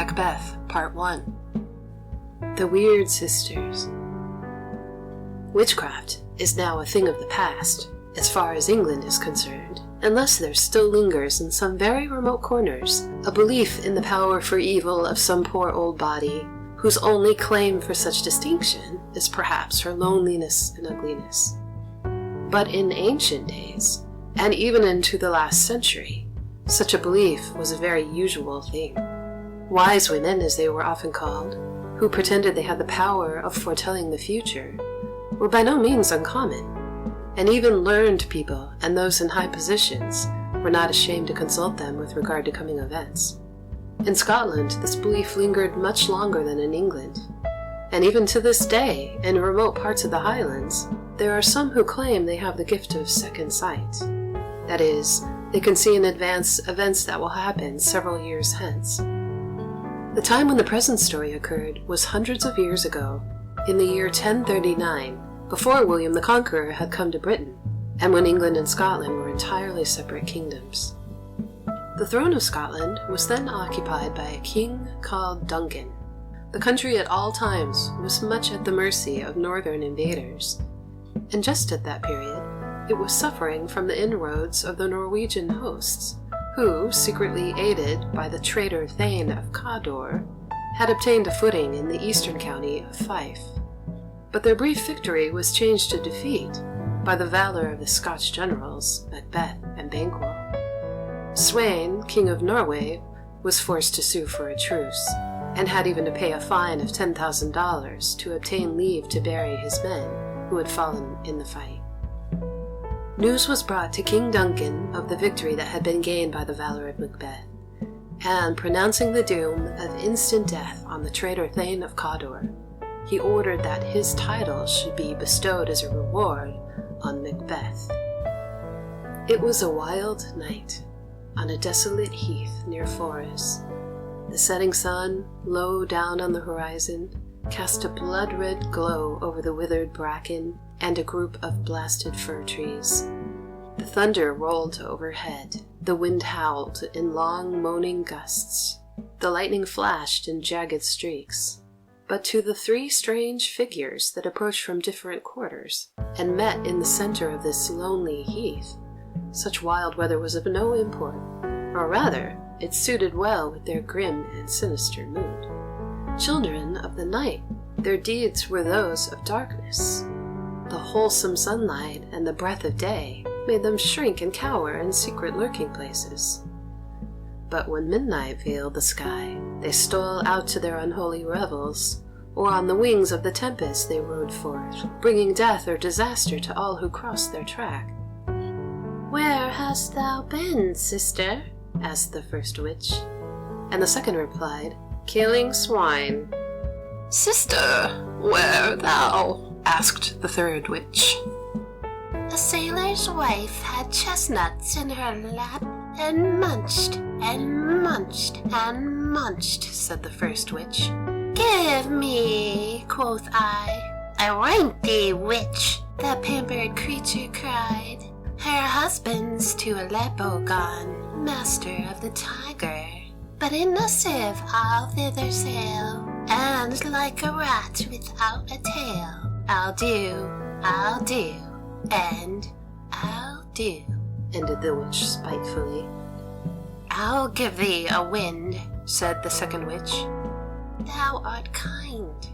Macbeth, Part 1. The Weird Sisters. Witchcraft is now a thing of the past, as far as England is concerned, unless there still lingers in some very remote corners a belief in the power for evil of some poor old body, whose only claim for such distinction is perhaps her loneliness and ugliness. But in ancient days, and even into the last century, such a belief was a very usual thing. Wise women, as they were often called, who pretended they had the power of foretelling the future, were by no means uncommon, and even learned people and those in high positions were not ashamed to consult them with regard to coming events. In Scotland, this belief lingered much longer than in England, and even to this day, in remote parts of the Highlands, there are some who claim they have the gift of second sight. That is, they can see in advance events that will happen several years hence. The time when the present story occurred was hundreds of years ago, in the year 1039, before William the Conqueror had come to Britain, and when England and Scotland were entirely separate kingdoms. The throne of Scotland was then occupied by a king called Duncan. The country at all times was much at the mercy of northern invaders, and just at that period, it was suffering from the inroads of the Norwegian hosts, who, secretly aided by the traitor Thane of Cawdor, had obtained a footing in the eastern county of Fife. But their brief victory was changed to defeat by the valor of the Scotch generals Macbeth and Banquo. Sweyn, King of Norway, was forced to sue for a truce, and had even to pay a fine of $10,000 to obtain leave to bury his men who had fallen in the fight. News was brought to King Duncan of the victory that had been gained by the valor of Macbeth, and pronouncing the doom of instant death on the traitor Thane of Cawdor, he ordered that his title should be bestowed as a reward on Macbeth. It was a wild night, on a desolate heath near Forres. The setting sun, low down on the horizon, cast a blood-red glow over the withered bracken and a group of blasted fir trees. The thunder rolled overhead, the wind howled in long moaning gusts, the lightning flashed in jagged streaks. But to the three strange figures that approached from different quarters, and met in the center of this lonely heath, such wild weather was of no import, or rather, it suited well with their grim and sinister mood. Children of the night, their deeds were those of darkness. The wholesome sunlight and the breath of day made them shrink and cower in secret lurking places. But when midnight veiled the sky, they stole out to their unholy revels, or on the wings of the tempest they rode forth, bringing death or disaster to all who crossed their track. "Where hast thou been, sister?" asked the first witch, and the second replied, "Killing swine." "Sister, where thou?" asked the third witch. "A sailor's wife had chestnuts in her lap, and munched, and munched, and munched," said the first witch. "Give me," quoth I. "I want thee, witch," the pampered creature cried. "Her husband's to Aleppo gone, master of the tiger, but in a sieve I'll thither sail, and like a rat without a tail, I'll do, and I'll do," ended the witch spitefully. "I'll give thee a wind," said the second witch. "Thou art kind."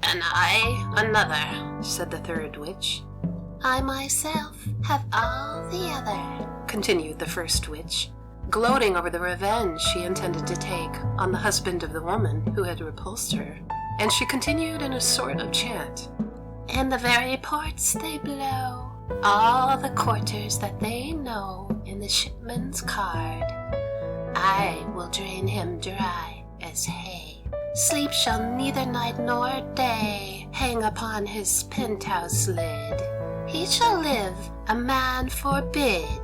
"And I another," said the third witch. "I myself have all the other," continued the first witch, gloating over the revenge she intended to take on the husband of the woman who had repulsed her, and she continued in a sort of chant. "In the very ports they blow all the quarters that they know in the shipman's card. I will drain him dry as hay. Sleep shall neither night nor day hang upon his penthouse lid. He shall live, a man forbid.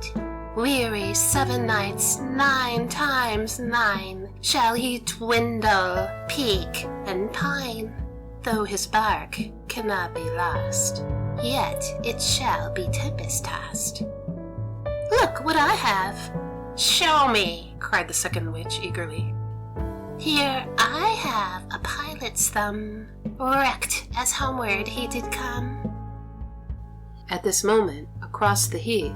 Weary 7 nights, 9 times 9, shall he dwindle, peak, and pine. Though his bark cannot be lost, yet it shall be tempest-tossed." "Look what I have!" "Show me!" cried the second witch eagerly. Here I have a pilot's thumb, wracked as homeward he did come. At this moment, across the heath,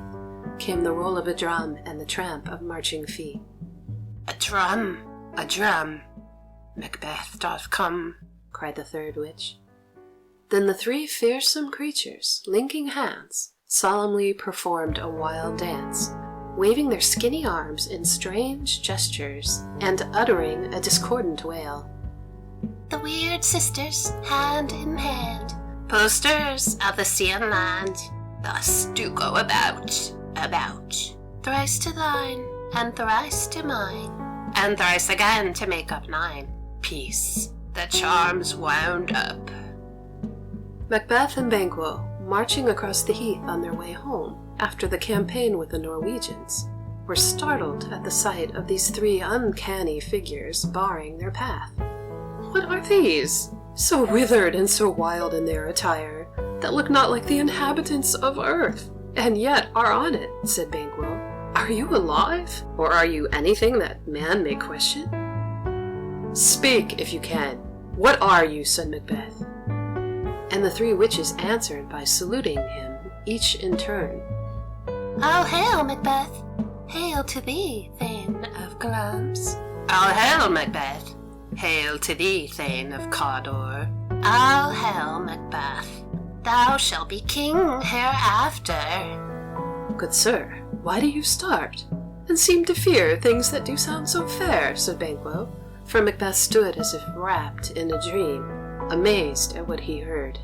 came the roll of a drum and the tramp of marching feet. A drum, Macbeth doth come, cried the third witch. Then the three fearsome creatures, linking hands, solemnly performed a wild dance, waving their skinny arms in strange gestures and uttering a discordant wail. The weird sisters, hand in hand, posters of the sea and land, thus do go about, thrice to thine, and thrice to mine, and thrice again to make up 9. Peace, the charms wound up. Macbeth and Banquo, marching across the heath on their way home after the campaign with the Norwegians, were startled at the sight of these 3 uncanny figures barring their path. "What are these? So withered and so wild in their attire, that look not like the inhabitants of earth, and yet are on it," said Banquo. "Are you alive, or are you anything that man may question?" "Speak, if you can. What are you?" said Macbeth. And the 3 witches answered by saluting him, each in turn. "All hail, Macbeth! Hail to thee, Thane of Glamis!" "All hail, Macbeth! Hail to thee, Thane of Cawdor!" "All hail, Macbeth! Thou shalt be king hereafter!" "Good sir, why do you start, and seem to fear things that do sound so fair?" said Banquo, for Macbeth stood as if wrapped in a dream, amazed at what he heard.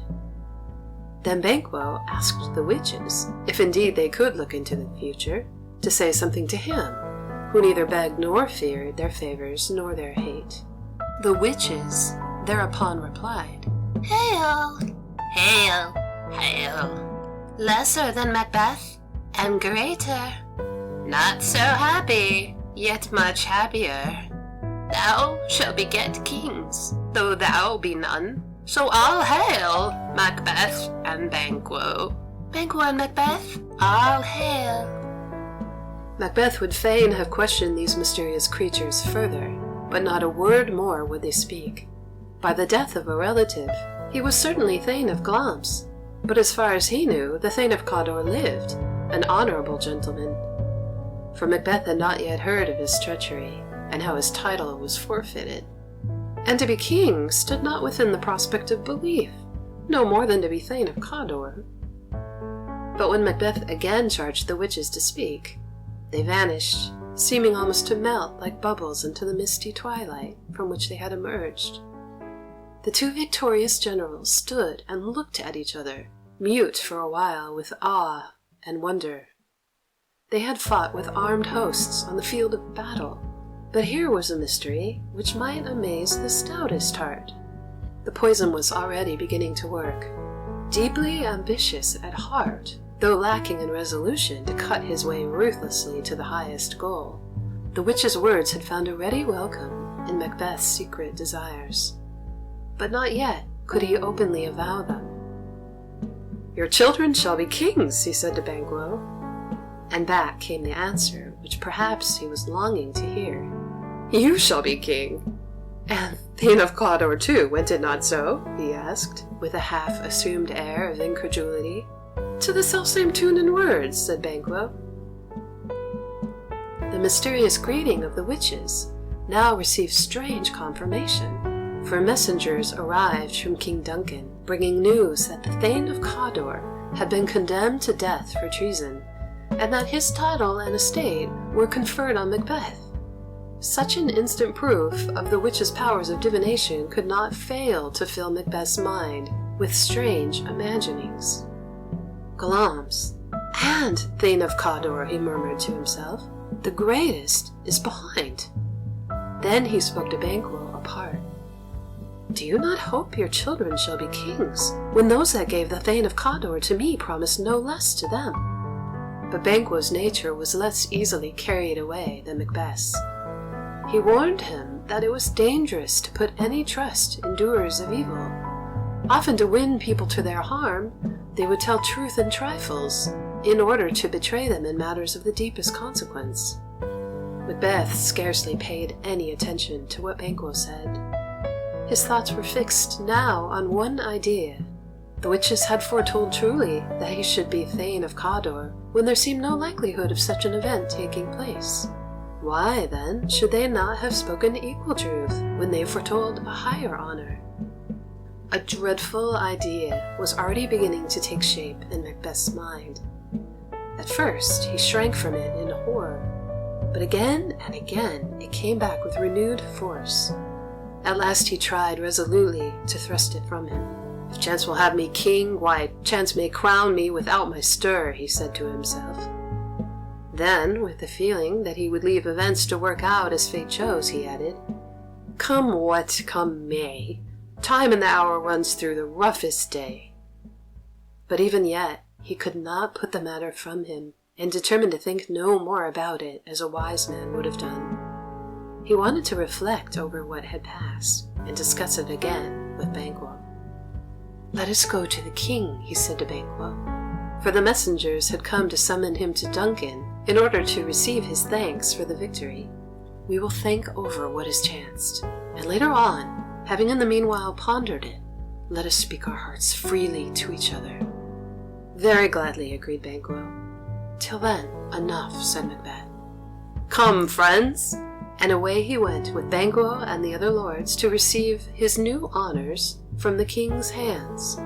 Then Banquo asked the witches if indeed they could look into the future, to say something to him, who neither begged nor feared their favours nor their hate. The witches thereupon replied, "Hail! Hail! Hail! Lesser than Macbeth, and greater. Not so happy, yet much happier. Thou shalt beget kings, though thou be none. So all hail, Macbeth and Banquo. Banquo and Macbeth, all hail." Macbeth would fain have questioned these mysterious creatures further, but not a word more would they speak. By the death of a relative, he was certainly Thane of Glamis, but as far as he knew, the Thane of Cawdor lived, an honourable gentleman. For Macbeth had not yet heard of his treachery, and how his title was forfeited. And to be king stood not within the prospect of belief, no more than to be Thane of Cawdor. But when Macbeth again charged the witches to speak, they vanished, seeming almost to melt like bubbles into the misty twilight from which they had emerged. The 2 victorious generals stood and looked at each other, mute for a while with awe and wonder. They had fought with armed hosts on the field of battle, but here was a mystery which might amaze the stoutest heart. The poison was already beginning to work. Deeply ambitious at heart, though lacking in resolution to cut his way ruthlessly to the highest goal, the witch's words had found a ready welcome in Macbeth's secret desires. But not yet could he openly avow them. "Your children shall be kings," he said to Banquo. And back came the answer which perhaps he was longing to hear. "You shall be king. And Thane of Cawdor too, went it not so?" he asked, with a half-assumed air of incredulity. "To the selfsame tune and words," said Banquo. The mysterious greeting of the witches now received strange confirmation, for messengers arrived from King Duncan, bringing news that the Thane of Cawdor had been condemned to death for treason, and that his title and estate were conferred on Macbeth. Such an instant proof of the witch's powers of divination could not fail to fill Macbeth's mind with strange imaginings. "Glamis and Thane of Cawdor," he murmured to himself. "The greatest is behind." Then he spoke to Banquo apart. "Do you not hope your children shall be kings, when those that gave the Thane of Cawdor to me promised no less to them?" But Banquo's nature was less easily carried away than Macbeth's. He warned him that it was dangerous to put any trust in doers of evil. Often to win people to their harm, they would tell truth in trifles, in order to betray them in matters of the deepest consequence. Macbeth scarcely paid any attention to what Banquo said. His thoughts were fixed now on one idea. The witches had foretold truly that he should be Thane of Cawdor, when there seemed no likelihood of such an event taking place. Why, then, should they not have spoken equal truth when they foretold a higher honour? A dreadful idea was already beginning to take shape in Macbeth's mind. At first, he shrank from it in horror, but again and again it came back with renewed force. At last he tried resolutely to thrust it from him. "If chance will have me king, why, chance may crown me without my stir," he said to himself. Then, with the feeling that he would leave events to work out as fate chose, he added, "Come what come may, time and the hour runs through the roughest day." But even yet he could not put the matter from him, and determined to think no more about it as a wise man would have done. He wanted to reflect over what had passed, and discuss it again with Banquo. "Let us go to the king," he said to Banquo, for the messengers had come to summon him to Duncan in order to receive his thanks for the victory. "We will think over what has chanced, and later on, having in the meanwhile pondered it, let us speak our hearts freely to each other." "Very gladly," agreed Banquo. "Till then, enough," said Macbeth. "Come, friends!" And away he went with Banquo and the other lords to receive his new honours from the king's hands.